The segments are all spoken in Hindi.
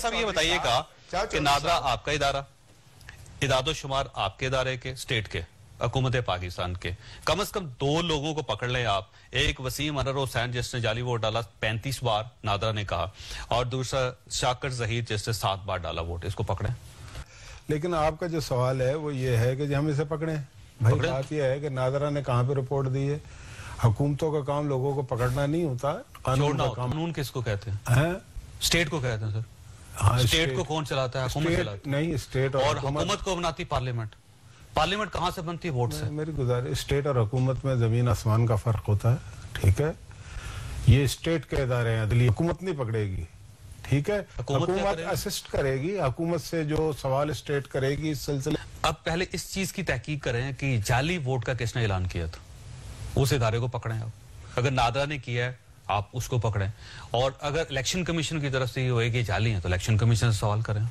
साहब ये बताइएगा कि नादरा आपका इदारा, इदादोशुमार आपके इदारे के, स्टेट के, हुकूमत पाकिस्तान के, कम से कम 2 लोगों को पकड़ लें आप। एक वसीम अनवर हुसैन जिसने जाली वोट डाला 35 बार, नादरा ने कहा, और दूसरा शाकिर जहीर जिसने 7 बार डाला वोट, इसको पकड़े। लेकिन आपका जो सवाल है वो ये है कि हम इसे पकड़े। भाई बात यह है कि नादरा ने कहाँ पे रिपोर्ट दी है। हुकूमतों का काम लोगों को पकड़ना नहीं होता, कानून का काम। कानून किसको कहते हैं? स्टेट को कहते हैं सर। हाँ, स्टेट को कौन चलाता है? हुकूमत चलाती है। नहीं, स्टेट और हुकूमत को बनाती पार्लियामेंट। पार्लियामेंट कहाँ से बनती है? वोट से। मेरी गुजारिश, स्टेट और हुकूमत में जमीन आसमान का फर्क होता है, ठीक है। ये स्टेट के इदारे हैं, अदली हुकूमत नहीं पकड़ेगी, ठीक है। हुकूमत असिस्ट करेगी, हुकूमत से जो सवाल स्टेट करेगी इस सिलसिले। अब पहले इस चीज की तहकीक करें कि जाली वोट का किसने ऐलान किया था, उस इदारे को पकड़ें आप। अगर नादरा ने किया है आप उसको पकड़ें, और अगर इलेक्शन कमीशन की तरफ से ये होएगी जाली है तो इलेक्शन कमीशन से सवाल करें।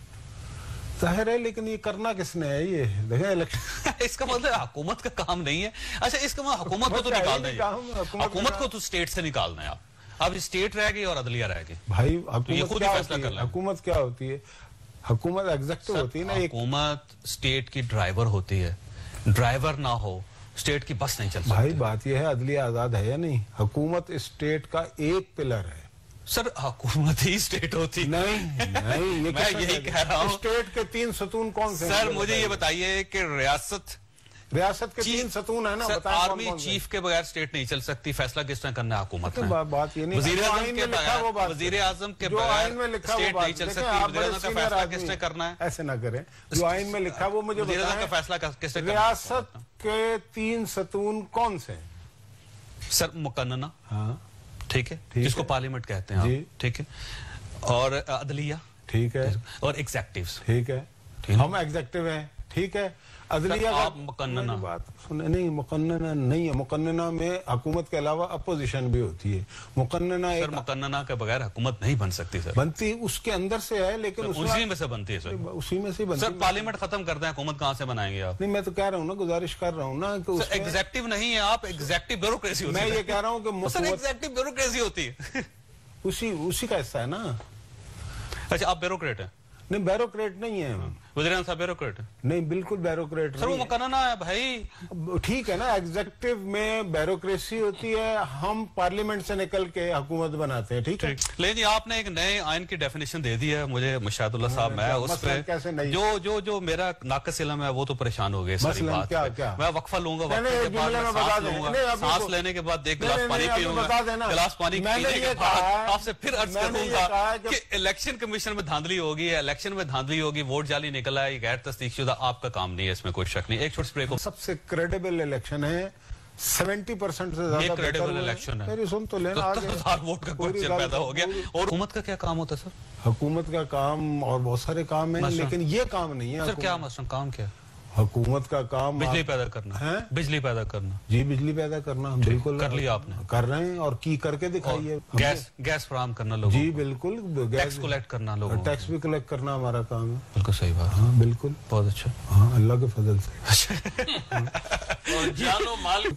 जाहिर है, लेकिन ये करना किसने है? ये देखें इलेक्शन इसका मतलब हुकूमत का काम नहीं है। अच्छा, इसका मतलब हुकूमत को तो निकालना है, हुकूमत को तो स्टेट से निकालना है। अब स्टेट रह गई और अदलिया रह गई। भाई हुकूमत क्या होती है? हुकूमत एग्जीक्यूटिव होती है ना। हुकूमत स्टेट की ड्राइवर होती है, ड्राइवर ना हो स्टेट की बस नहीं चल सकती। भाई बात यह है, अदलिया आजाद है या नहीं? हुकूमत स्टेट का एक पिलर है। सर हुकूमत ही स्टेट होती नहीं, ये मैं यही कह रहा हूँ। स्टेट के 3 सतून कौन से? सर मुझे ये बताइए कि रियासत के 3 सतून है ना। आर्मी चीफ के बगैर स्टेट नहीं चल सकती। फैसला किसने करना है? हुकूमत ने। बात ये नहीं, वजीर आजम के बगैर स्टेट नहीं चल सकती। फैसला किसने करना है? ऐसे ना करें, जो आइन में लिखा वो मुझे बताएं। फैसला किसने? रियासत के 3 सतून कौन से? सर मुकन्नना, हाँ ठीक है, जिसको पार्लियामेंट कहते हैं, ठीक है, और अदलिया, ठीक है, और एग्जेक्टिव्स, ठीक है। हम एग्जेक्टिव हैं, ठीक है। अदलिया आप मुकन्नना बात सुने नहीं, मुकन्नना नहीं है। मुकन्नना में हुकूमत के अलावा अपोजिशन भी होती है। मुकन्नना सर मुकन्नना के बगैर हुकूमत नहीं बन सकती सर। बनती उसके अंदर से है, लेकिन उसी में से बनती है सर। उसी में से बनती है। सर पार्लियामेंट खत्म करते हैं, हुकूमत कहाँ से बनाएंगे आप? नहीं, मैं तो कह रहा हूँ ना, गुजारिश कर रहा हूँ ना कि एग्जेक्टिव नहीं है आप, एग्जेक्टिव ब्यूरोक्रेसी होती है। मैं ये कह रहा हूँ कि एग्जेक्टिव ब्यूरोक्रेसी होती है। उसी का हिस्सा है ना। अच्छा, आप ब्यूरोक्रेट हैं? नहीं, ब्यूरोक्रेट नहीं है। वज़ीर साहब ब्यूरोक्रेट है? नहीं, बिल्कुल ब्यूरोक्रेट सर वो मुकन्नना है भाई। ठीक है ना, एग्जेक्टिव में ब्यूरोक्रेसी होती है। हम पार्लियामेंट से निकल के हुकूमत बनाते हैं, ठीक है। लेकिन आपने एक नए आइन की डेफिनेशन दे दी है मुझे मुशाहिदुल्लाह साहब। मैं उस पे जो मेरा नाक़िस इल्म है वो तो परेशान हो गए सारी बात। क्या मैं वक्फा लूंगा, सांस लेने के बाद एक गिलास पानी पीऊंगा, गिलास पानी पीने के बाद आपसे फिर अर्ज करूंगा कि इलेक्शन कमीशन में धांधली होगी, इलेक्शन में धांधली होगी, वोट जाली निकला है, गैर तस्दीकशुदा, आपका काम नहीं है, इसमें कोई शक नहीं। एक छोटे ब्रेक। सबसे क्रेडिबल इलेक्शन है, 70% से ज्यादा क्रेडिबल इलेक्शन है। मेरी सुन तो लेना, 10,000 वोट का क्वेश्चन पैदा हो गया। और हुकूमत का क्या काम होता है सर? हुकूमत का काम और बहुत सारे काम है, लेकिन ये काम नहीं है सर। क्या मसलन काम क्या? हुकूमत का काम बिजली पैदा करना है। बिजली पैदा करना, जी, बिजली पैदा करना बिल्कुल कर लिया आपने, कर रहे हैं, और की करके दिखाइए। गैस फराहम करना लोगों, जी बिल्कुल। टैक्स कलेक्ट करना लोगों, टैक्स भी कलेक्ट करना हमारा काम है। बिल्कुल सही बात। हाँ बिल्कुल, बहुत अच्छा। हाँ, अल्लाह के फजल से। और जानो माल